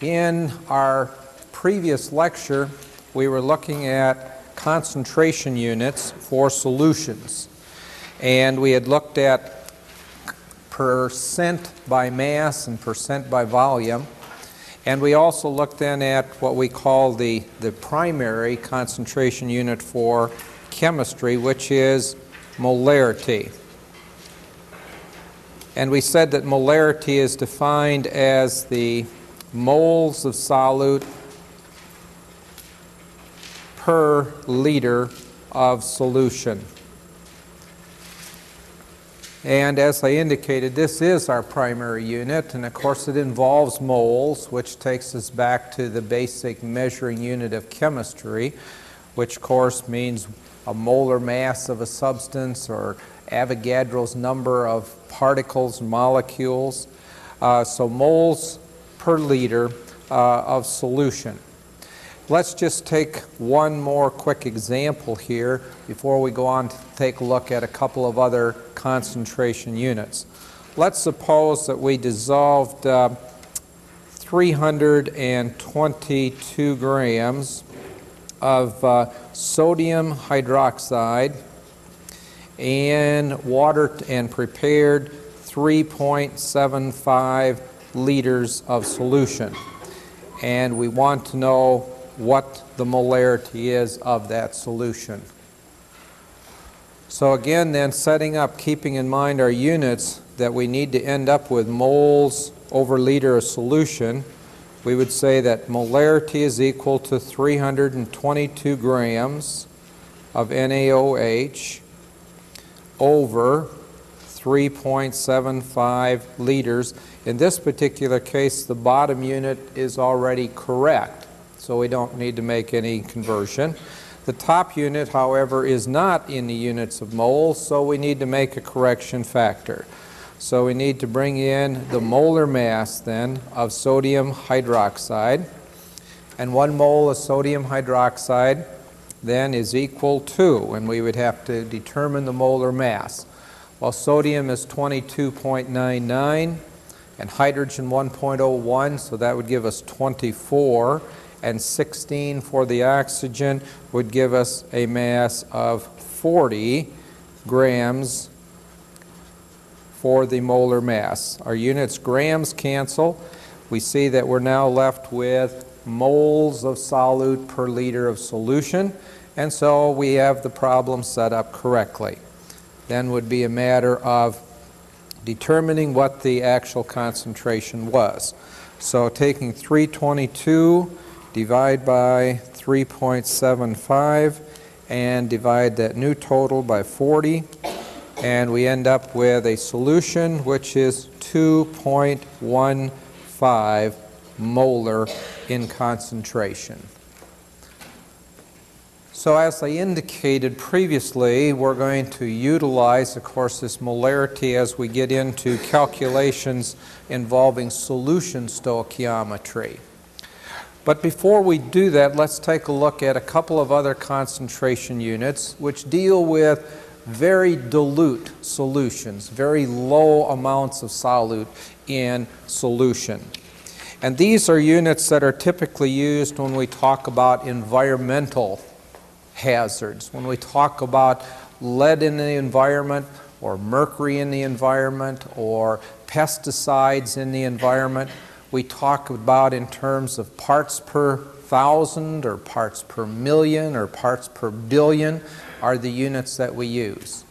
In our previous lecture, we were looking at concentration units for solutions. And we had looked at percent by mass and percent by volume. And we also looked then at what we call the primary concentration unit for chemistry, which is molarity. And we said that molarity is defined as the moles of solute per liter of solution. And as I indicated, this is our primary unit, and of course it involves moles, which takes us back to the basic measuring unit of chemistry, which of course means a molar mass of a substance or Avogadro's number of particles, molecules. So moles per liter of solution. Let's just take one more quick example here before we go on to take a look at a couple of other concentration units. Let's suppose that we dissolved 322 grams of sodium hydroxide in water and prepared 3.75 liters of solution. And we want to know what the molarity is of that solution. So again then, setting up, keeping in mind our units that we need to end up with moles over liter of solution, we would say that molarity is equal to 322 grams of NaOH over 3.75 liters. In this particular case, the bottom unit is already correct, so we don't need to make any conversion. The top unit, however, is not in the units of moles, so we need to make a correction factor. So we need to bring in the molar mass then of sodium hydroxide, and 1 mole of sodium hydroxide then is equal to, and we would have to determine the molar mass. Well, sodium is 22.99 and hydrogen 1.01, so that would give us 24, and 16 for the oxygen would give us a mass of 40 grams for the molar mass. Our units grams cancel. We see that we're now left with moles of solute per liter of solution, and so we have the problem set up correctly. Then would be a matter of determining what the actual concentration was. So taking 322, divide by 3.75, and divide that new total by 40, and we end up with a solution which is 2.15 molar in concentration. So as I indicated previously, we're going to utilize, of course, this molarity as we get into calculations involving solution stoichiometry. But before we do that, let's take a look at a couple of other concentration units which deal with very dilute solutions, very low amounts of solute in solution. And these are units that are typically used when we talk about environmental hazards, when we talk about lead in the environment or mercury in the environment or pesticides in the environment. We talk about in terms of parts per thousand or parts per million or parts per billion are the units that we use.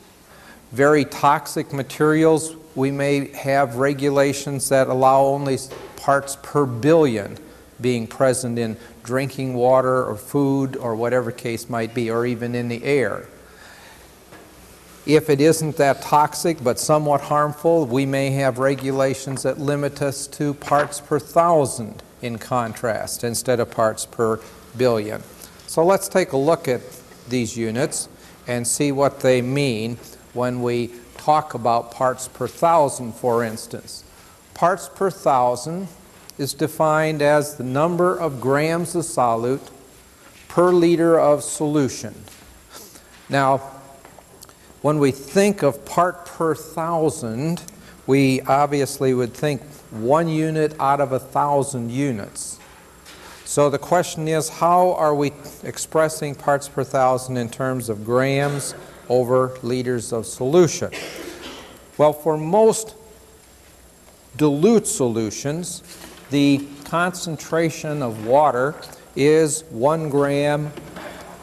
Very toxic materials, we may have regulations that allow only parts per billion being present in drinking water or food or whatever case might be, or even in the air. If it isn't that toxic but somewhat harmful, we may have regulations that limit us to parts per thousand in contrast instead of parts per billion. So let's take a look at these units and see what they mean when we talk about parts per thousand, for instance. Parts per thousand is defined as the number of grams of solute per liter of solution. Now, when we think of part per thousand, we obviously would think 1 unit out of 1,000 units. So the question is, how are we expressing parts per thousand in terms of grams over liters of solution? Well, for most dilute solutions, the concentration of water is 1 gram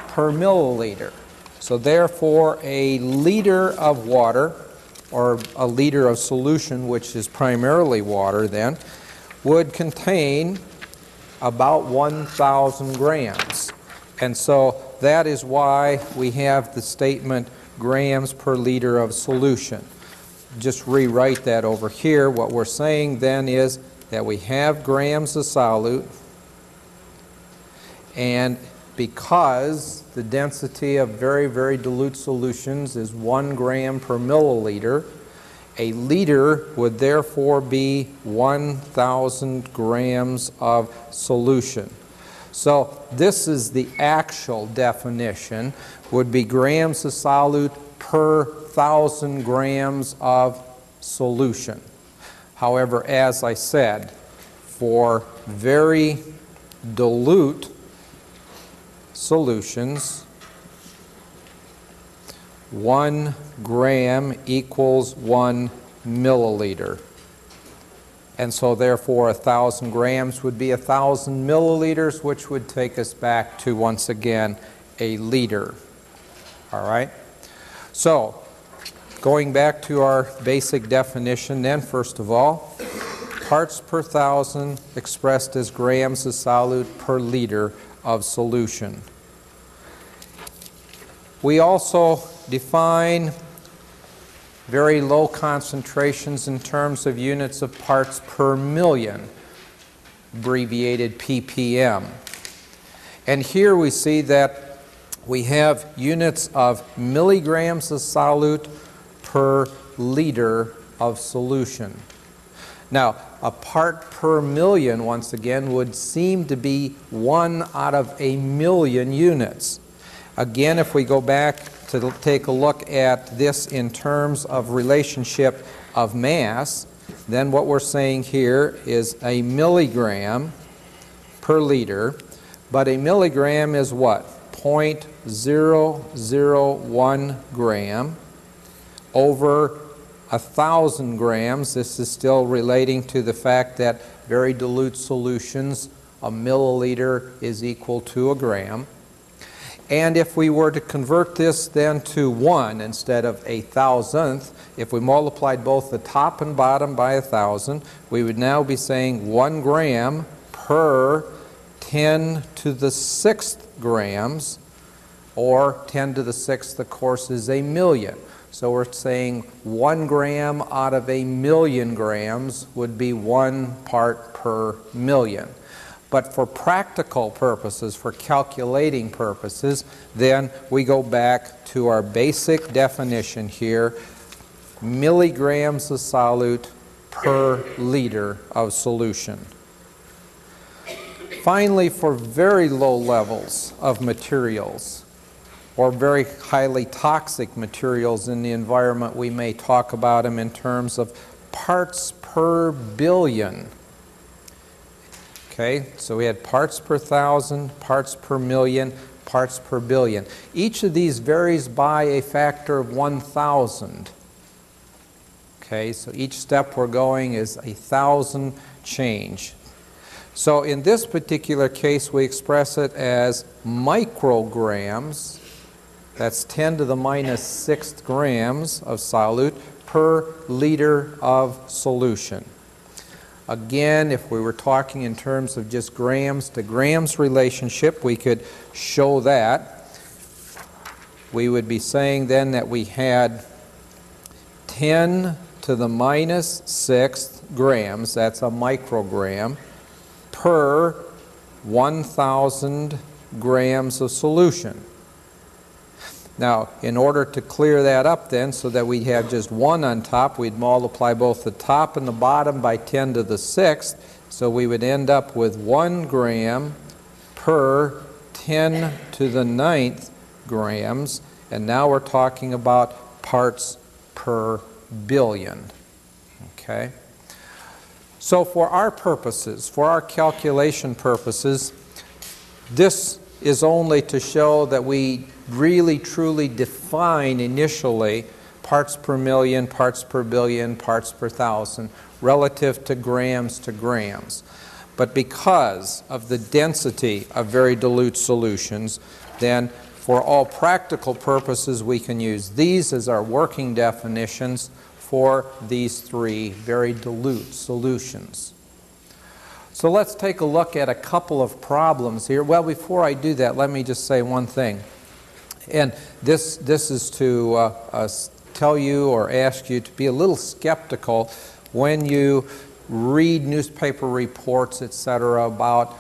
per milliliter. So therefore, a liter of water, or a liter of solution, which is primarily water then, would contain about 1,000 grams. And so that is why we have the statement grams per liter of solution. Just rewrite that over here. What we're saying then is that we have grams of solute, and because the density of very, very dilute solutions is 1 gram per milliliter, a liter would therefore be 1,000 grams of solution. So this is the actual definition, would be grams of solute per 1,000 grams of solution. However, as I said, for very dilute solutions, 1 gram equals 1 milliliter. And so therefore 1,000 grams would be 1,000 milliliters, which would take us back to, once again, a liter. All right? So, going back to our basic definition then, first of all, parts per thousand expressed as grams of solute per liter of solution. We also define very low concentrations in terms of units of parts per million, abbreviated ppm. And here we see that we have units of milligrams of solute per liter of solution. Now, a part per million, once again, would seem to be 1 out of a million units. Again, if we go back to take a look at this in terms of relationship of mass, then what we're saying here is a milligram per liter, but a milligram is what? 0.001 gram over 1,000 grams. This is still relating to the fact that very dilute solutions, a milliliter is equal to a gram. And if we were to convert this then to 1 instead of a thousandth, if we multiplied both the top and bottom by 1,000, we would now be saying 1 gram per 10 to the 6th grams, or 10 to the 6th, of course, is a million. So we're saying 1 gram out of a million grams would be 1 part per million. But for practical purposes, for calculating purposes, then we go back to our basic definition here, milligrams of solute per liter of solution. Finally, for very low levels of materials, or very highly toxic materials in the environment, we may talk about them in terms of parts per billion. Okay, so we had parts per thousand, parts per million, parts per billion. Each of these varies by a factor of 1,000. Okay, so each step we're going is 1,000 change. So in this particular case, we express it as micrograms. That's 10 to the minus 6th grams of solute per liter of solution. Again, if we were talking in terms of just grams to grams relationship, we could show that. We would be saying then that we had 10 to the minus 6th grams, that's a microgram, per 1,000 grams of solution. Now, in order to clear that up then, so that we have just 1 on top, we'd multiply both the top and the bottom by 10 to the 6th, so we would end up with 1 gram per 10 to the 9th grams, and now we're talking about parts per billion. Okay? So for our purposes, for our calculation purposes, This is only to show that we really truly define initially parts per million, parts per billion, parts per thousand, relative to grams. But because of the density of very dilute solutions, then for all practical purposes we can use these as our working definitions for these three very dilute solutions. So let's take a look at a couple of problems here. Well, before I do that, let me just say one thing. And this is to tell you or ask you to be a little skeptical when you read newspaper reports, etc., about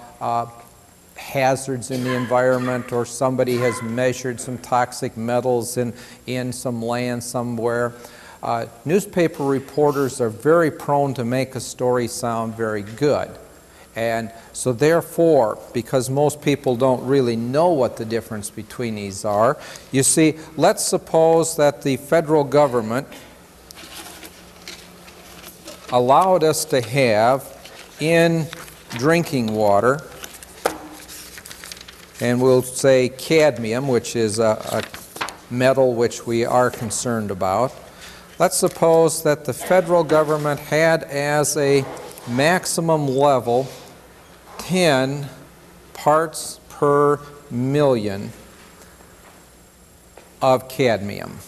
hazards in the environment, or somebody has measured some toxic metals in some land somewhere. Newspaper reporters are very prone to make a story sound very good. And so therefore, because most people don't really know what the difference between these are, you see, let's suppose that the federal government allowed us to have in drinking water, and we'll say cadmium, which is a metal which we are concerned about. Let's suppose that the federal government had as a maximum level 10 parts per million of cadmium.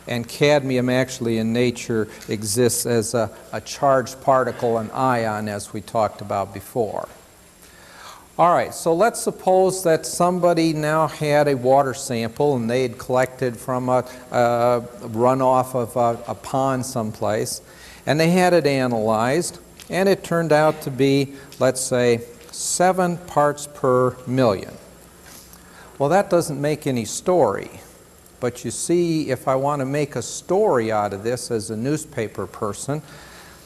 And cadmium actually in nature exists as a charged particle, an ion, as we talked about before. All right, so let's suppose that somebody now had a water sample and they had collected from a runoff of a pond someplace, and they had it analyzed, and it turned out to be, let's say, 7 parts per million. Well, that doesn't make any story. But you see, if I want to make a story out of this as a newspaper person,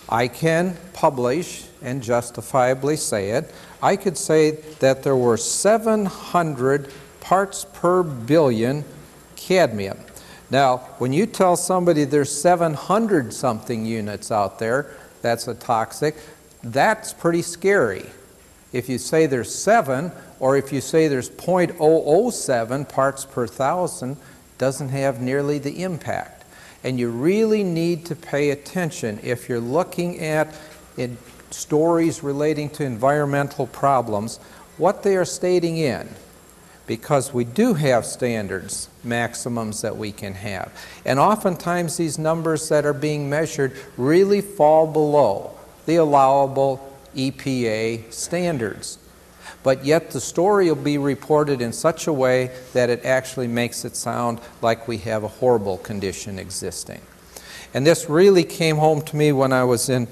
I can publish and justifiably say it. I could say that there were 700 parts per billion cadmium. Now, when you tell somebody there's 700 something units out there, that's a toxic, that's pretty scary. If you say there's 7, or if you say there's 0.007 parts per thousand, doesn't have nearly the impact. And you really need to pay attention if you're looking at stories relating to environmental problems, what they are stating in. Because we do have standards, maximums that we can have. And oftentimes these numbers that are being measured really fall below the allowable EPA standards. But yet the story will be reported in such a way that it actually makes it sound like we have a horrible condition existing. And this really came home to me when I was in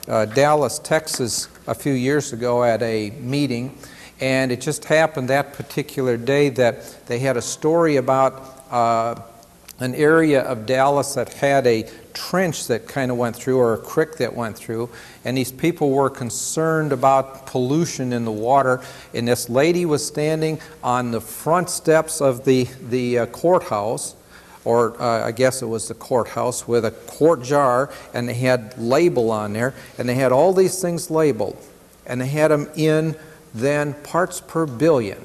Dallas, Texas a few years ago at a meeting. And it just happened that particular day that they had a story about an area of Dallas that had a trench that kind of went through, or a creek that went through, and these people were concerned about pollution in the water. And this lady was standing on the front steps of the courthouse, or I guess it was the courthouse, with a quart jar, and they had label on there, and they had all these things labeled, and they had them in then parts per billion.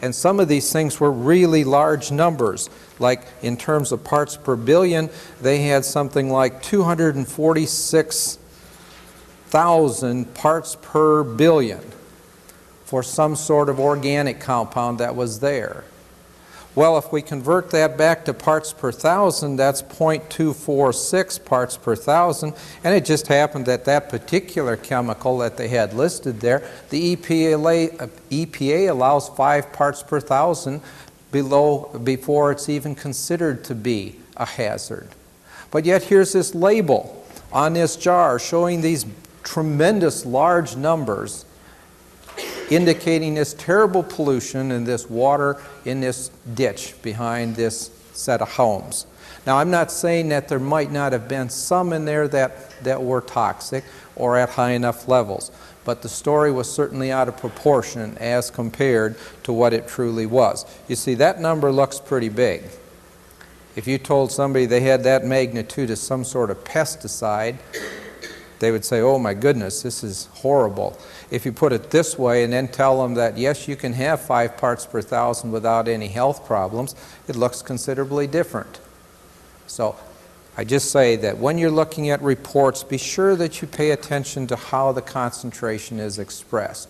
And some of these things were really large numbers. Like in terms of parts per billion, they had something like 246,000 parts per billion for some sort of organic compound that was there. Well, if we convert that back to parts per thousand, that's 0.246 parts per thousand, and it just happened that that particular chemical that they had listed there, the EPA allows 5 parts per thousand before it's even considered to be a hazard. But yet here's this label on this jar showing these tremendous large numbers, indicating this terrible pollution in this water in this ditch behind this set of homes. Now, I'm not saying that there might not have been some in there that were toxic or at high enough levels, but the story was certainly out of proportion as compared to what it truly was. You see, that number looks pretty big. If you told somebody they had that magnitude of some sort of pesticide, they would say, oh my goodness, this is horrible. If you put it this way and then tell them that yes, you can have 5 parts per thousand without any health problems, it looks considerably different. So I just say that when you're looking at reports, be sure that you pay attention to how the concentration is expressed.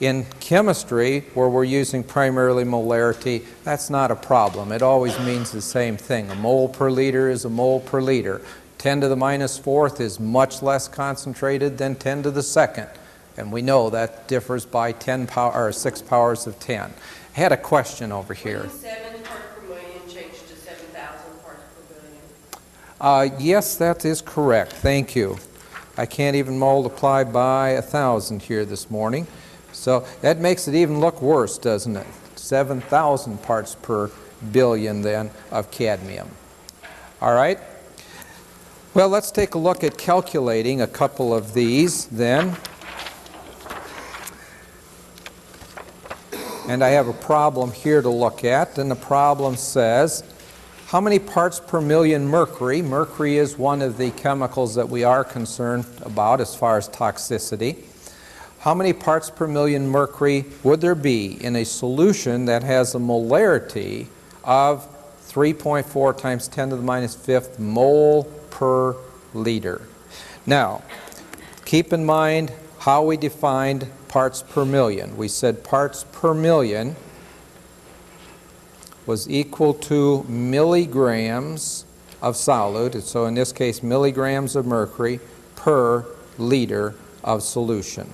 In chemistry, where we're using primarily molarity, that's not a problem. It always means the same thing. A mole per liter is a mole per liter. 10 to the minus fourth is much less concentrated than 10 to the second. And we know that differs by 6 powers of 10. I had a question over here. 7 parts per million changed to 7,000 parts per billion? Yes, that is correct. Thank you. I can't even multiply by 1,000 here this morning. So that makes it even look worse, doesn't it? 7,000 parts per billion then of cadmium. All right. Well, let's take a look at calculating a couple of these then. And I have a problem here to look at, and the problem says, how many parts per million mercury? Mercury is one of the chemicals that we are concerned about as far as toxicity. How many parts per million mercury would there be in a solution that has a molarity of 3.4 times 10 to the minus fifth mole per liter? Now, keep in mind how we defined parts per million. We said parts per million was equal to milligrams of solute, so in this case milligrams of mercury per liter of solution.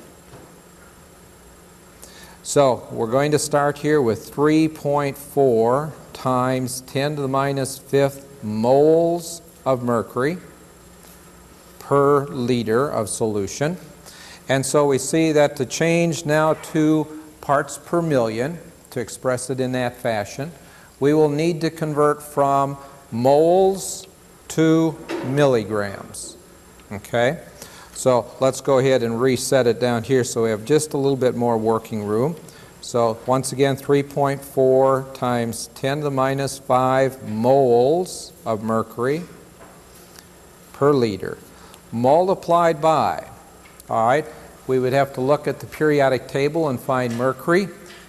So we're going to start here with 3.4 times 10 to the minus fifth moles of mercury per liter of solution. And so we see that to change now to parts per million, to express it in that fashion, we will need to convert from moles to milligrams. Okay? So let's go ahead and reset it down here so we have just a little bit more working room. So once again, 3.4 times 10 to the minus 5 moles of mercury per liter, multiplied by, all right, we would have to look at the periodic table and find mercury,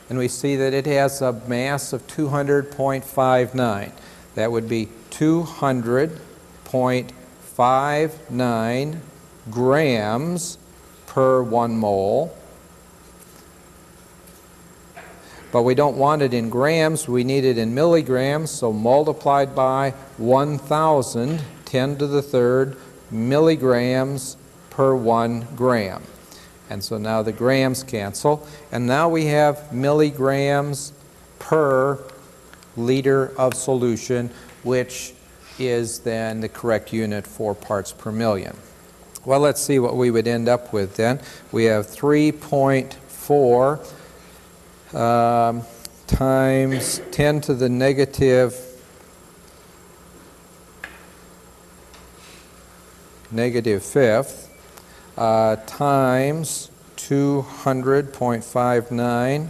and we see that it has a mass of 200.59. That would be 200.59 grams per 1 mole. But we don't want it in grams, we need it in milligrams, so multiplied by 1,000, 10 to the third, milligrams per 1 gram. And so now the grams cancel, and now we have milligrams per liter of solution, which is then the correct unit for parts per million. Well, let's see what we would end up with then. We have 3.4 times 10 to the negative fifth times 200.59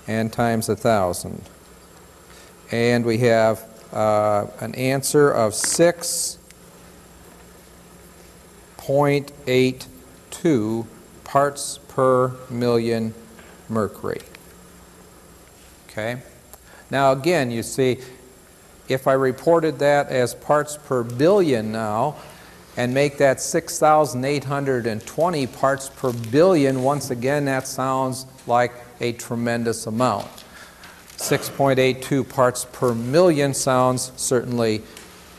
and times 1,000. And we have an answer of 6.82 parts per million mercury. Okay. Now again, you see, if I reported that as parts per billion now, and make that 6,820 parts per billion, once again, that sounds like a tremendous amount. 6.82 parts per million sounds certainly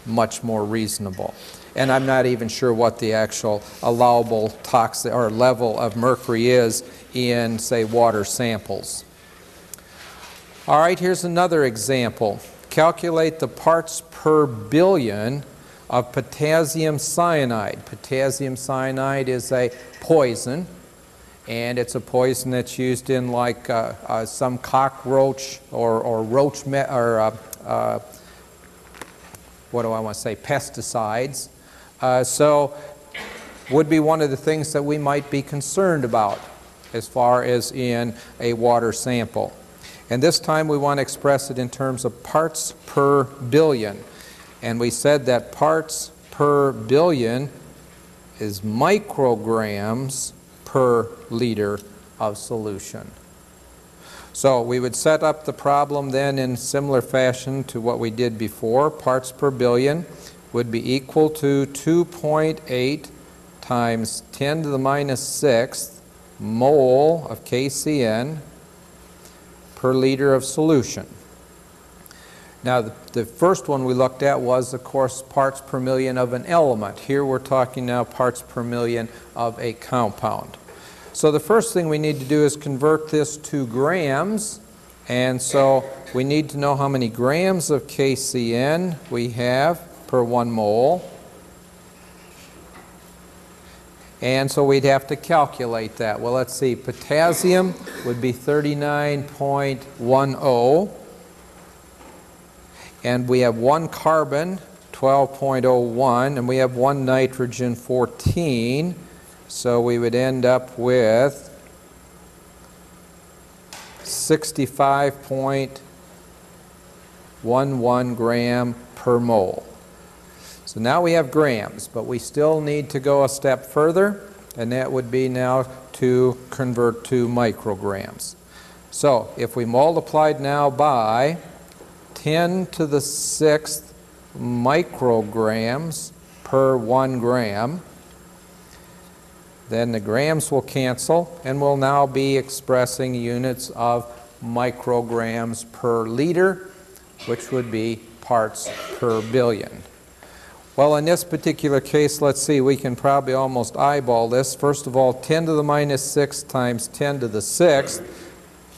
much more reasonable. And I'm not even sure what the actual allowable toxic or level of mercury is in, say, water samples. All right, here's another example. Calculate the parts per billion of potassium cyanide. Potassium cyanide is a poison, and it's a poison that's used in like some cockroach or roach what do I want to say, pesticides. So would be one of the things that we might be concerned about as far as in a water sample. And this time we want to express it in terms of parts per billion. And we said that parts per billion is micrograms per liter of solution. So we would set up the problem then in similar fashion to what we did before. Parts per billion would be equal to 2.8 times 10 to the minus 6th mole of KCN per liter of solution. Now the first one we looked at was, of course, parts per million of an element. Here we're talking now parts per million of a compound. So the first thing we need to do is convert this to grams, and so we need to know how many grams of KCN we have per 1 mole. And so we'd have to calculate that. Well, let's see, potassium would be 39.10, and we have 1 carbon, 12.01, and we have 1 nitrogen, 14. So we would end up with 65.11 gram per mole. So now we have grams, but we still need to go a step further, and that would be now to convert to micrograms. So if we multiplied now by 10 to the 6th micrograms per 1 gram, then the grams will cancel, and we'll now be expressing units of micrograms per liter, which would be parts per billion. Well, in this particular case, let's see, we can probably almost eyeball this. First of all, 10 to the minus 6 times 10 to the 6th,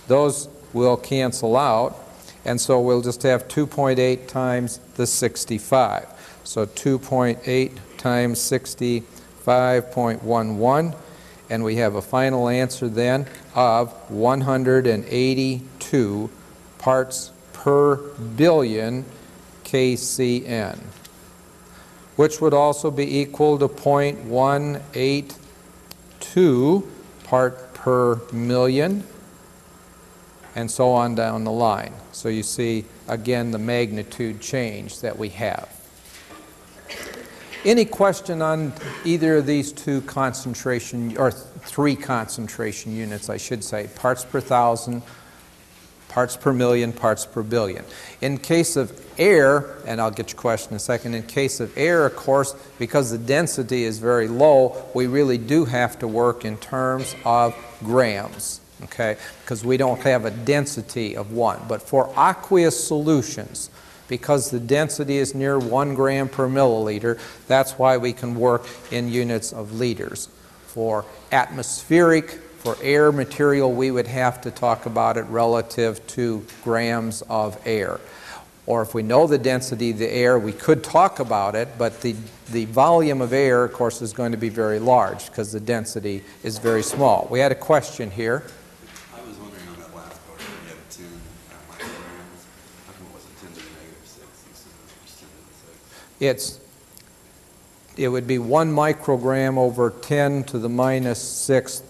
those will cancel out, and so we'll just have 2.8 times the 65. So 2.8 times 65.11, and we have a final answer then of 182 parts per billion KCN, which would also be equal to 0.182 part per million, and so on down the line. So you see, again, the magnitude change that we have. Any question on either of these two concentration, or 3 concentration units, I should say, parts per thousand, parts per million, parts per billion? In case of air, and I'll get your question in a second, in case of air, of course, because the density is very low, we really do have to work in terms of grams, okay? Because we don't have a density of 1. But for aqueous solutions, because the density is near 1 gram per milliliter, that's why we can work in units of liters. For atmospheric, for air material, we would have to talk about it relative to grams of air. Or if we know the density of the air, we could talk about it, but the volume of air, of course, is going to be very large because the density is very small. We had a question here. I was wondering on that last part, you had 10 micrograms. How come it wasn't 10 to the negative 6 instead of just 10 to the 6? It would be 1 microgram over 10 to the minus 6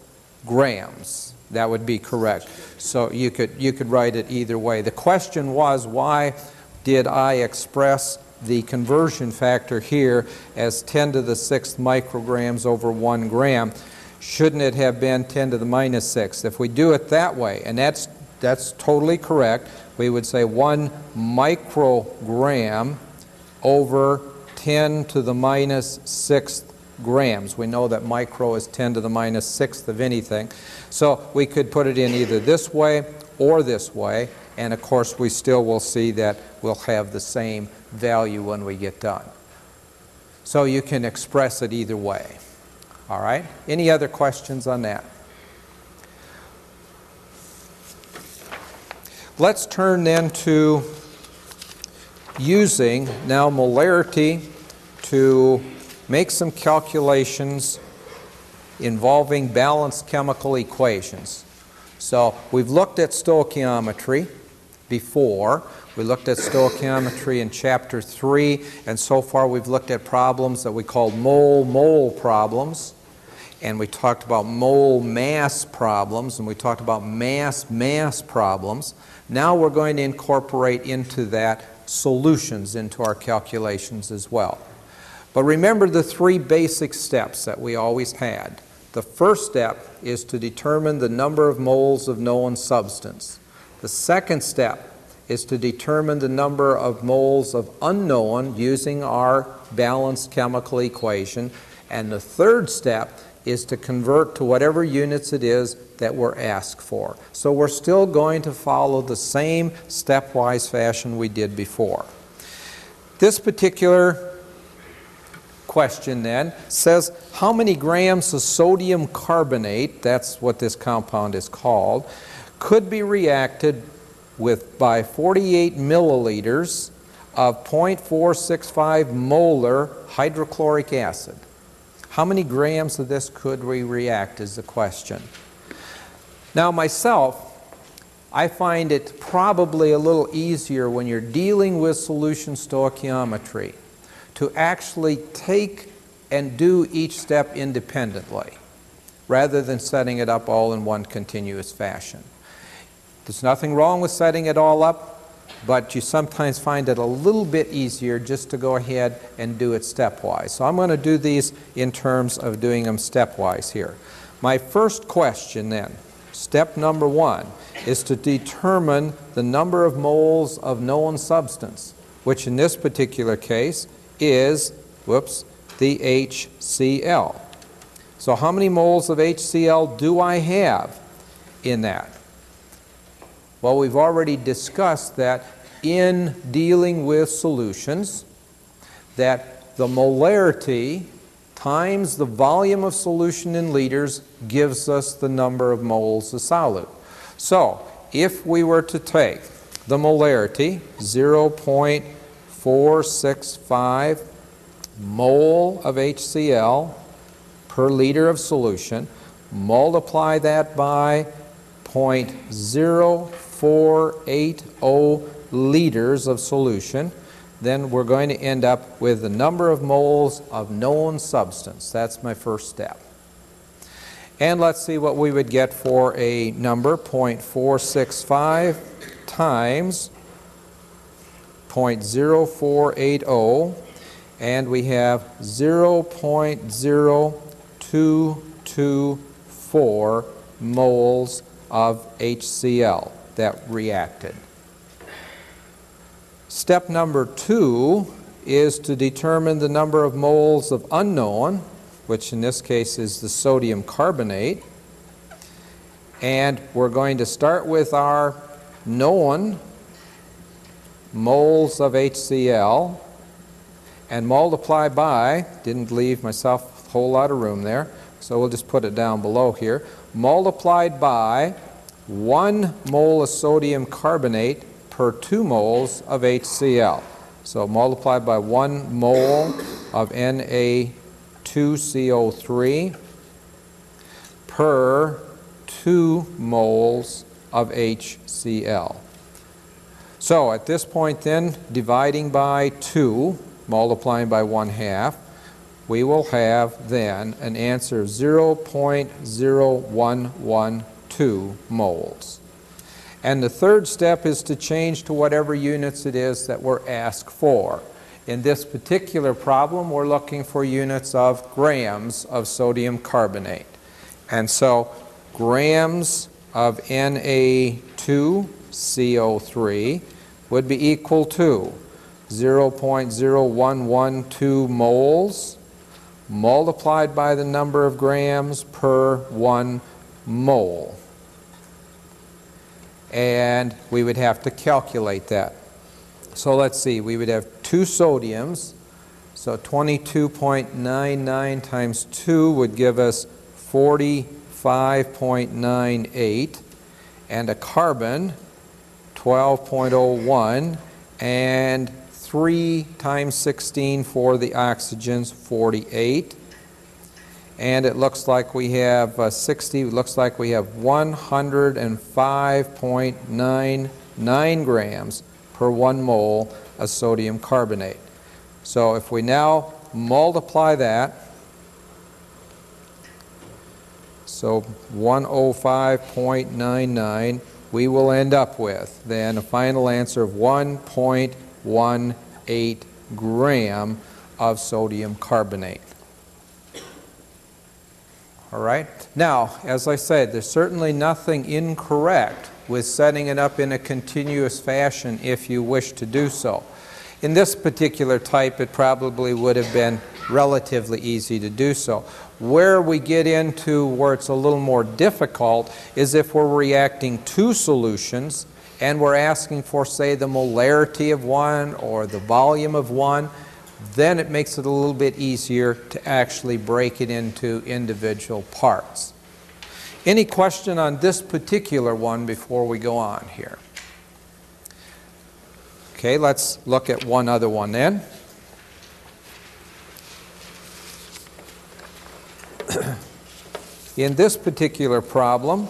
grams. That would be correct. So you could write it either way. The question was, why did I express the conversion factor here as 10 to the 6th micrograms over 1 gram? Shouldn't it have been 10 to the minus 6th? If we do it that way, and that's totally correct, we would say 1 microgram over 10 to the minus 6th grams. We know that micro is 10 to the minus 6th of anything. So we could put it in either this way or this way, and of course we still will see that we'll have the same value when we get done. So you can express it either way. All right? Any other questions on that? Let's turn then to using now molarity to make some calculations involving balanced chemical equations. So we've looked at stoichiometry before. We looked at stoichiometry in Chapter 3, and so far we've looked at problems that we called mole-mole problems, and we talked about mole-mass problems, and we talked about mass-mass problems. Now we're going to incorporate into that solutions into our calculations as well. But remember the three basic steps that we always had. The first step is to determine the number of moles of known substance. The second step is to determine the number of moles of unknown using our balanced chemical equation. And the third step is to convert to whatever units it is that we're asked for. So we're still going to follow the same stepwise fashion we did before. This particular question then says how many grams of sodium carbonate, that's what this compound is called, could be reacted with by 48 milliliters of 0.465 molar hydrochloric acid. How many grams of this could we react is the question. Now myself, I find it probably a little easier when you're dealing with solution stoichiometry to actually take and do each step independently rather than setting it up all in one continuous fashion. There's nothing wrong with setting it all up, but you sometimes find it a little bit easier just to go ahead and do it stepwise. So I'm going to do these in terms of doing them stepwise here. My first question then, step number one, is to determine the number of moles of known substance, which in this particular case is, the HCl. So how many moles of HCl do I have in that? Well, we've already discussed that in dealing with solutions, that the molarity times the volume of solution in liters gives us the number of moles of solute. So if we were to take the molarity, 0.465 mole of HCl per liter of solution, multiply that by 0.0480 liters of solution, then we're going to end up with the number of moles of known substance. That's my first step. And let's see what we would get for a number, 0.465 times 0.0480, and we have 0.0224 moles of HCl that reacted. Step number two is to determine the number of moles of unknown, which in this case is the sodium carbonate. And we're going to start with our known moles of HCl and multiply by, didn't leave myself a whole lot of room there, so we'll just put it down below here, multiplied by 1 mole of sodium carbonate per 2 moles of HCl. So multiplied by 1 mole of Na2CO3 per 2 moles of HCl. So at this point then, dividing by 2, multiplying by 1/2, we will have then an answer of 0.0112 moles. And the third step is to change to whatever units it is that we're asked for. In this particular problem, we're looking for units of grams of sodium carbonate. And so grams of Na2CO3 would be equal to 0.0112 moles multiplied by the number of grams per 1 mole. And we would have to calculate that. So let's see, we would have 2 sodiums, so 22.99 times 2 would give us 45.98, and a carbon, 12.01, and 3 times 16 for the oxygens, 48. And it looks like we have 105.99 grams per 1 mole of sodium carbonate. So if we now multiply that, so 105.99, we will end up with then a final answer of 1.18 gram of sodium carbonate. All right? Now, as I said, there's certainly nothing incorrect with setting it up in a continuous fashion if you wish to do so. In this particular type, it probably would have been relatively easy to do so. Where we get into where it's a little more difficult is if we're reacting two solutions and we're asking for, say, the molarity of one or the volume of one. Then it makes it a little bit easier to actually break it into individual parts. Any question on this particular one before we go on here? Okay, let's look at one other one then. In this particular problem,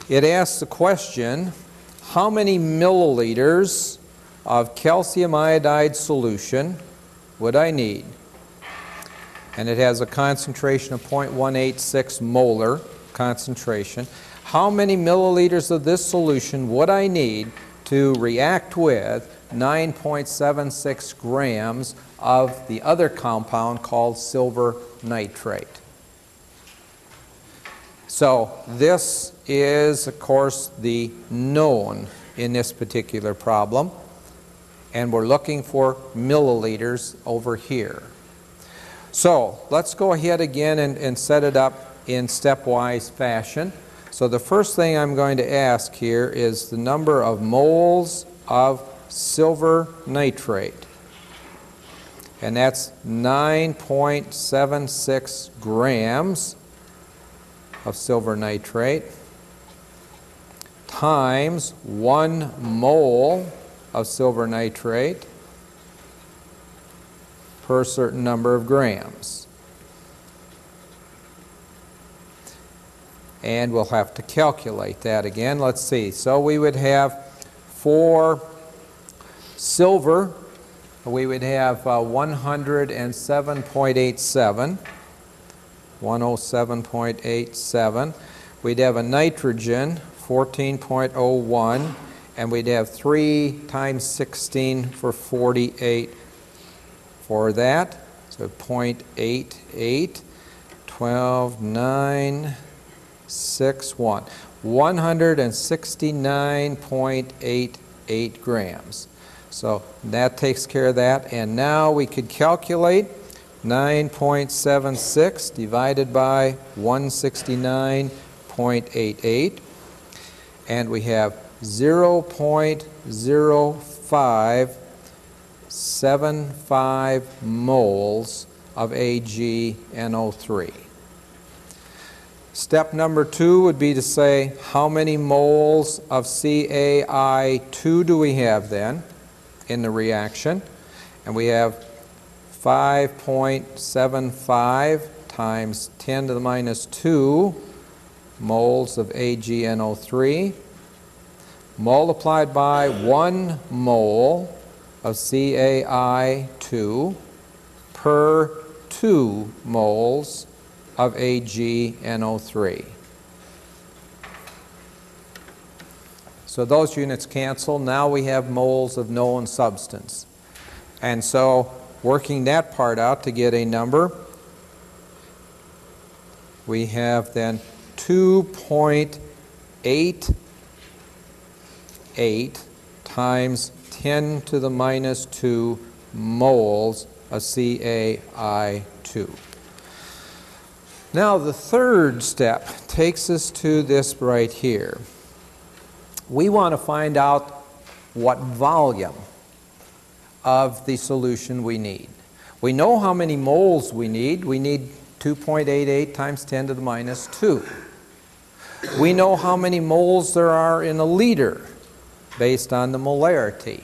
it asks the question, how many milliliters of calcium iodide solution would I need? And it has a concentration of 0.186 molar concentration. How many milliliters of this solution would I need to react with 9.76 grams of the other compound called silver nitrate? So this is, of course, the known in this particular problem, and we're looking for milliliters over here. So let's go ahead again and set it up in stepwise fashion. So the first thing I'm going to ask here is the number of moles of silver nitrate, and that's 9.76 grams of silver nitrate times 1 mole of silver nitrate per certain number of grams. And we'll have to calculate that again. Let's see. So we would have for silver, we would have 107.87. 107.87. We'd have a nitrogen, 14.01, and we'd have 3 times 16 for 48 for that. So 0.88, 12, 9, 6, 1. 169.88 grams. So that takes care of that. And now we could calculate 9.76 divided by 169.88, and we have 0.0575 moles of AgNO3. Step number 2 would be to say how many moles of CaI2 do we have then in the reaction, and we have 5.75 times 10 to the minus 2 moles of AgNO3 multiplied by 1 mole of CaI2 per 2 moles of AgNO3. So those units cancel. Now we have moles of known substance. And so working that part out to get a number, we have then 2.88 times 10 to the minus 2 moles of CaI2. Now the third step takes us to this right here. We want to find out what volume of the solution we need. We know how many moles we need. We need 2.88 times 10 to the minus 2. We know how many moles there are in a liter based on the molarity.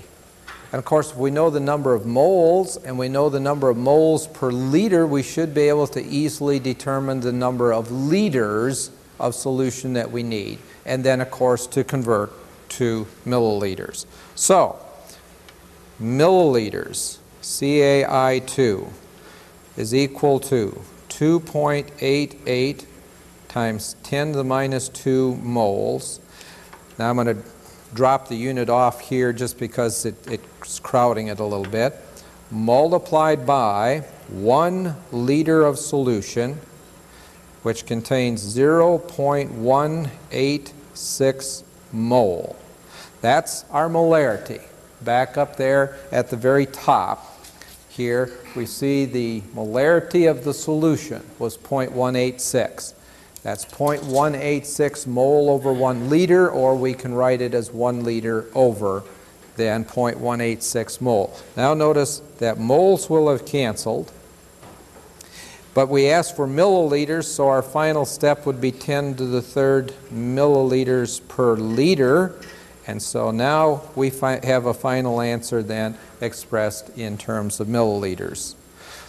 And of course, if we know the number of moles and we know the number of moles per liter, we should be able to easily determine the number of liters of solution that we need. And then, of course, to convert to milliliters. So, milliliters, CaI2, is equal to 2.88 times 10 to the minus 2 moles. Now I'm going to drop the unit off here just because it's crowding it a little bit, multiplied by 1 liter of solution, which contains 0.186 mole. That's our molarity. Back up there at the very top, here we see the molarity of the solution was 0.186. That's 0.186 mole over 1 liter, or we can write it as 1 liter over then 0.186 mole. Now notice that moles will have canceled, but we asked for milliliters, so our final step would be 10 to the 3rd milliliters per liter. And so now we have a final answer then expressed in terms of milliliters.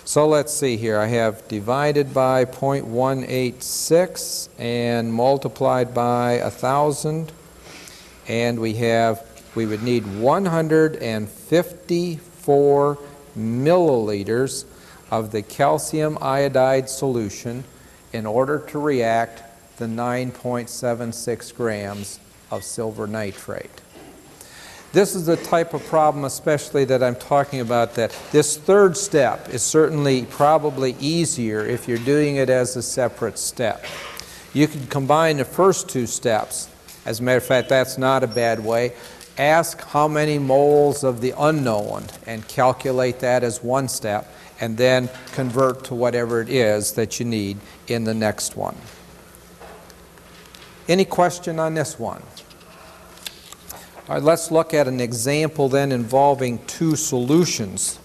So let's see here. I have divided by 0.186 and multiplied by 1,000. And we would need 154 milliliters of the calcium iodide solution in order to react the 9.76 grams of silver nitrate. This is the type of problem especially that I'm talking about, that this 3rd step is certainly probably easier if you're doing it as a separate step. You can combine the first 2 steps. As a matter of fact, that's not a bad way. Ask how many moles of the unknown and calculate that as 1 step, and then convert to whatever it is that you need in the next one. Any question on this one? All right, let's look at an example then involving 2 solutions.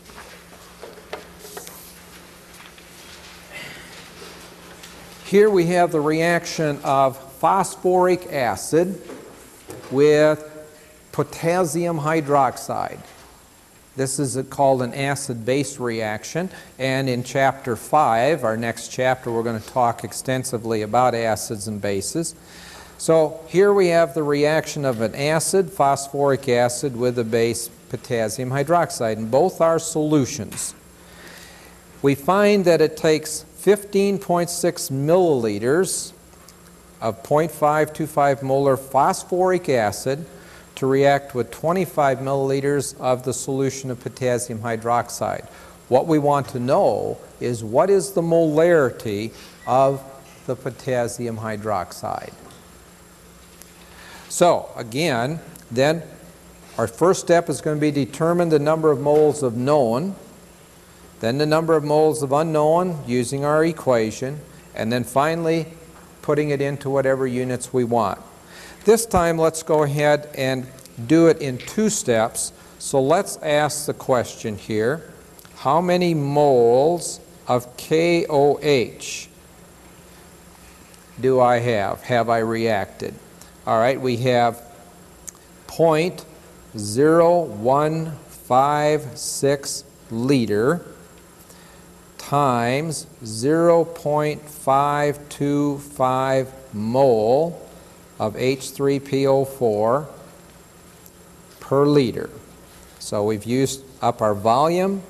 Here we have the reaction of phosphoric acid with potassium hydroxide. This is called an acid-base reaction, and in Chapter 5, our next chapter, we're going to talk extensively about acids and bases. So here we have the reaction of an acid, phosphoric acid, with a base, potassium hydroxide, and both are solutions. We find that it takes 15.6 milliliters of 0.525 molar phosphoric acid to react with 25 milliliters of the solution of potassium hydroxide. What we want to know is what is the molarity of the potassium hydroxide. So again, then our first step is going to be determine the number of moles of known, then the number of moles of unknown using our equation, and then finally putting it into whatever units we want. This time let's go ahead and do it in 2 steps. So let's ask the question here, how many moles of KOH do I have? Have I reacted? All right, we have 0.0156 liter times 0.525 mole of H3PO4 per liter. So we've used up our volume,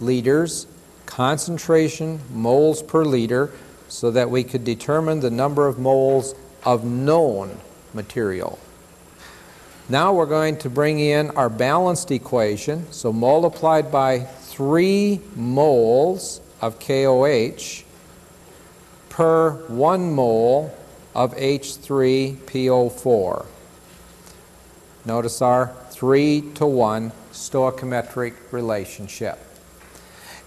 liters, concentration, moles per liter, so that we could determine the number of moles of known material. Now we're going to bring in our balanced equation, so multiplied by 3 moles of KOH per 1 mole of H3PO4. Notice our 3-to-1 stoichiometric relationship.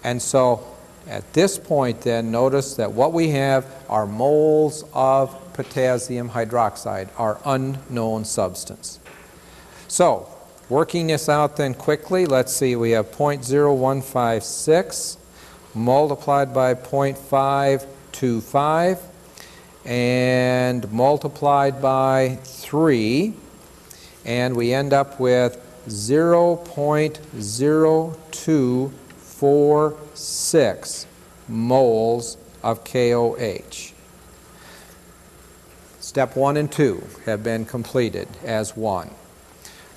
And so at this point then, notice that what we have are moles of potassium hydroxide, our unknown substance. So, working this out then quickly, let's see, we have 0.0156 multiplied by 0.525 and multiplied by 3, and we end up with 0.0246 moles of KOH. Step 1 and 2 have been completed as one.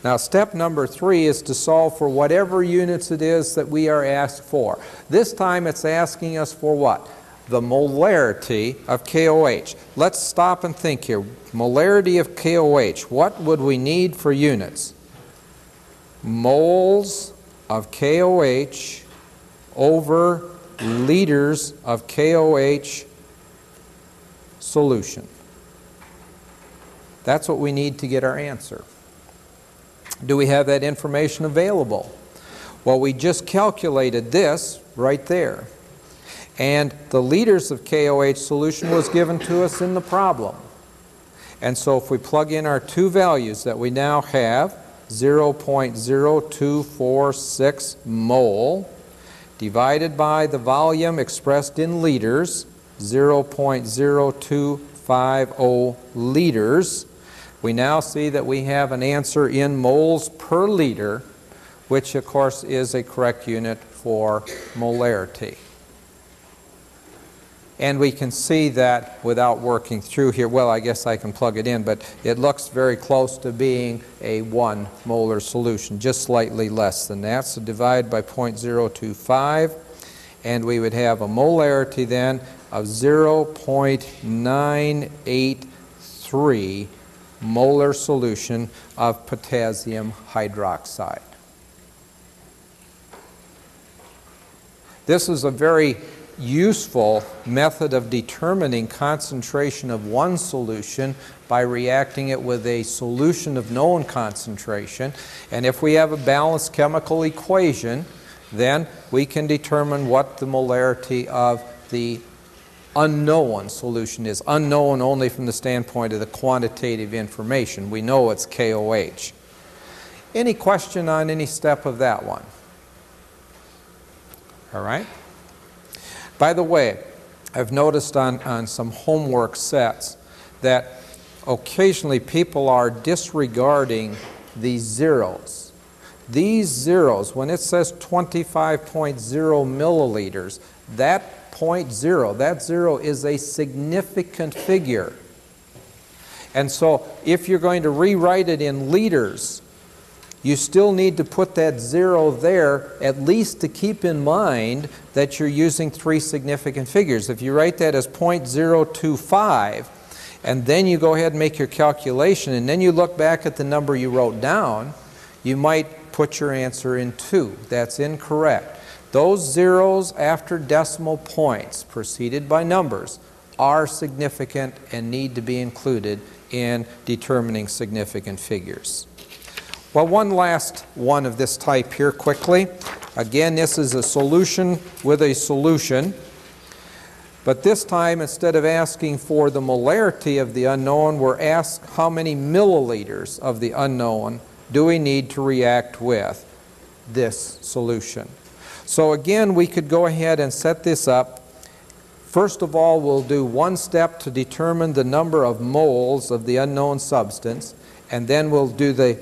Now step number 3 is to solve for whatever units it is that we are asked for. This time it's asking us for what? the molarity of KOH. Let's stop and think here. Molarity of KOH. What would we need for units? Moles of KOH over liters of KOH solution. That's what we need to get our answer. Do we have that information available? Well, we just calculated this right there. And the liters of KOH solution was given to us in the problem. And so if we plug in our two values that we now have, 0.0246 mole divided by the volume expressed in liters, 0.0250 liters, we now see that we have an answer in moles per liter, which of course is a correct unit for molarity. And we can see that without working through here. Well, I guess I can plug it in, but it looks very close to being a 1 molar solution, just slightly less than that. So divide by 0.025, and we would have a molarity then of 0.983 molar solution of potassium hydroxide. This is a very useful method of determining concentration of one solution by reacting it with a solution of known concentration. And if we have a balanced chemical equation, then we can determine what the molarity of the unknown solution is. Unknown only from the standpoint of the quantitative information. We know it's KOH. Any question on any step of that one? All right. By the way, I've noticed on some homework sets that occasionally people are disregarding these zeros. These zeros, when it says 25.0 milliliters, that that zero is a significant figure. And so if you're going to rewrite it in liters, you still need to put that zero there, at least to keep in mind that you're using three significant figures. If you write that as 0.025, and then you go ahead and make your calculation, and then you look back at the number you wrote down, you might put your answer in 2. That's incorrect. Those zeros after decimal points, preceded by numbers, are significant and need to be included in determining significant figures. Well, one last one of this type here quickly. Again, this is a solution with a solution. But this time, instead of asking for the molarity of the unknown, we're asked how many milliliters of the unknown do we need to react with this solution. So again, we could go ahead and set this up. First of all, we'll do one step to determine the number of moles of the unknown substance, and then we'll do the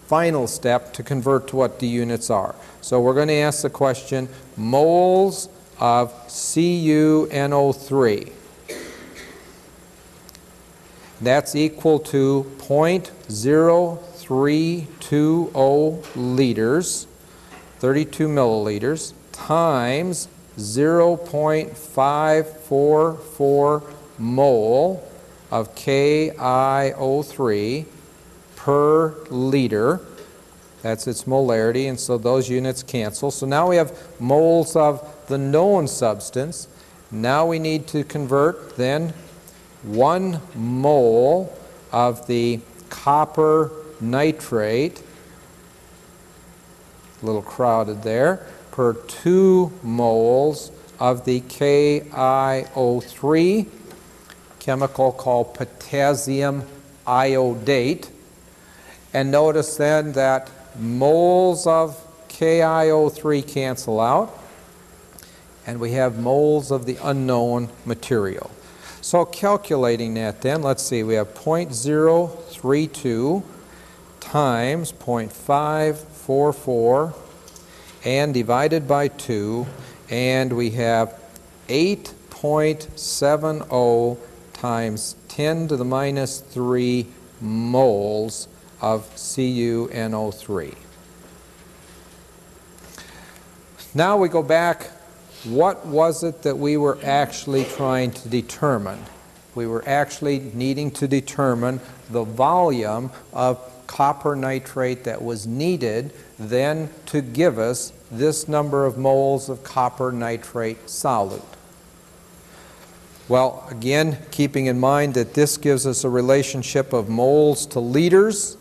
final step to convert to what the units are. So we're going to ask the question, moles of CuNO3. That's equal to 0.0320 liters, 32 milliliters, times 0.544 mole of KiO3 per liter. That's its molarity, and so those units cancel. So now we have moles of the known substance. Now we need to convert then 1 mole of the copper nitrate, a little crowded there, per 2 moles of the KiO3, chemical called potassium iodate. And notice then that moles of KiO3 cancel out, and we have moles of the unknown material. So calculating that then, let's see, we have 0.032 times 0.544 and divided by 2, and we have 8.70 times 10 to the minus 3 moles of CuNO3. Now we go back what was it that we were actually trying to determine? We were actually needing to determine the volume of copper nitrate that was needed then to give us this number of moles of copper nitrate solute. Well, again, keeping in mind that this gives us a relationship of moles to liters,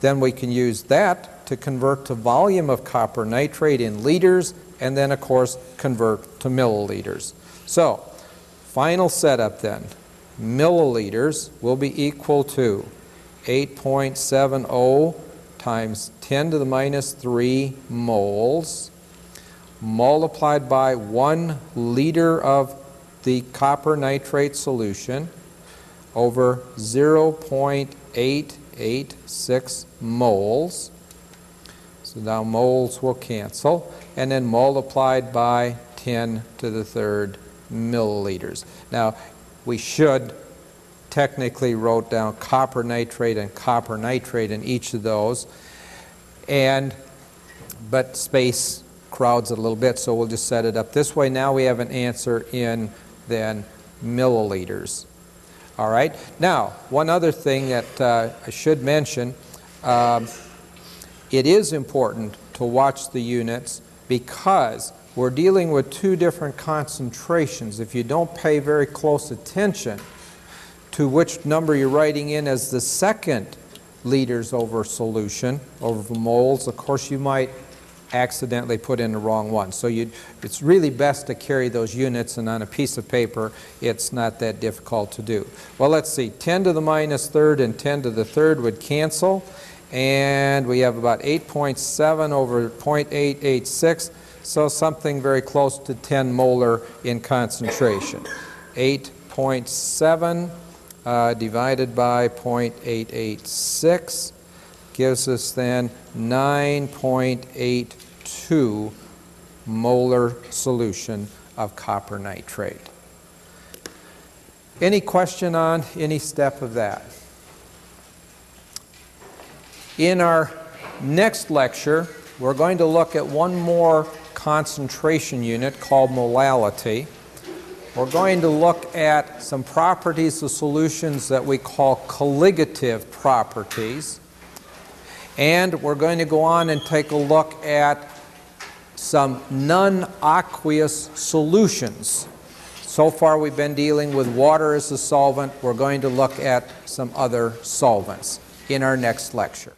then we can use that to convert to volume of copper nitrate in liters, and then, of course, convert to milliliters. So, final setup then. Milliliters will be equal to 8.70 times 10 to the minus 3 moles multiplied by 1 liter of the copper nitrate solution over 0.886 moles. So now moles will cancel, and then multiplied by 10 to the third milliliters. Now, we should technically wrote down copper nitrate and copper nitrate in each of those, but space crowds it a little bit, so we'll just set it up this way. Now we have an answer in then milliliters. All right. Now, one other thing that I should mention, it is important to watch the units because we're dealing with two different concentrations. If you don't pay very close attention to which number you're writing in as the second liters over solution, over moles, of course you might accidentally put in the wrong one. So it's really best to carry those units, and on a piece of paper it's not that difficult to do. Well, let's see, 10 to the minus third and 10 to the third would cancel, and we have about 8.7 over 0.886, so something very close to 10 molar in concentration. 8.7 divided by 0.886 gives us then 9.82 molar solution of copper nitrate. Any question on any step of that? In our next lecture, we're going to look at one more concentration unit called molality. We're going to look at some properties of solutions that we call colligative properties. And we're going to go on and take a look at some non-aqueous solutions. So far we've been dealing with water as a solvent. We're going to look at some other solvents in our next lecture.